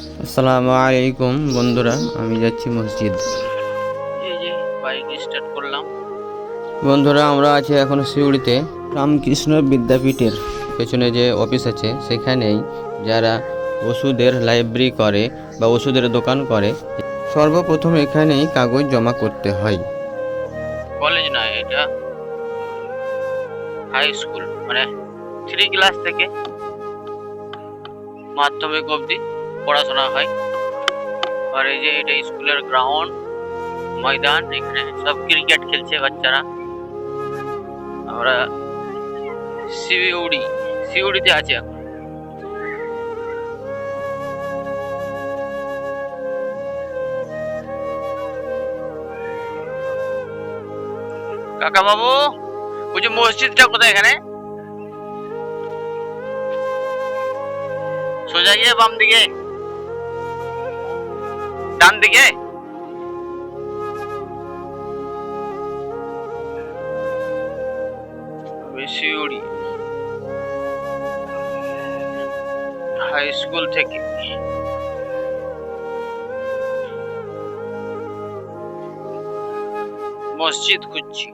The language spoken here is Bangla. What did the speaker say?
আসসালামু আলাইকুম বন্ধুরা, আমি যাচ্ছি মসজিদ। এই যে বাইক স্টার্ট করলাম। বন্ধুরা, আমরা আছি এখন সিউড়িতে রামকৃষ্ণ বিদ্যাপীঠের পেছনে যে অফিস আছে সেখানেই যারা ওষুধের লাইব্রেরি করে বা ওষুধের দোকান করে, সর্বপ্রথম এখানেই কাগজ জমা করতে হয়। কলেজ না, এটা হাই স্কুল, মানে 3 ক্লাস থেকে মাধ্যমিক অবধি পড়াশোনা হয়। আর এই যে এটা স্কুলের গ্রাউন্ড, ময়দান, এখানে সব ক্রিকেট খেলছে বাচ্চারা। আমরা সিউড়িতে আছি এখন। কাকা বাবু, ওই যে মসজিদটা কোথায়? এখানে সোজা গিয়ে বাম দিকে, ডান দিকে। সিউড়ি হাই স্কুল থেকে মসজিদ খুঁজছি।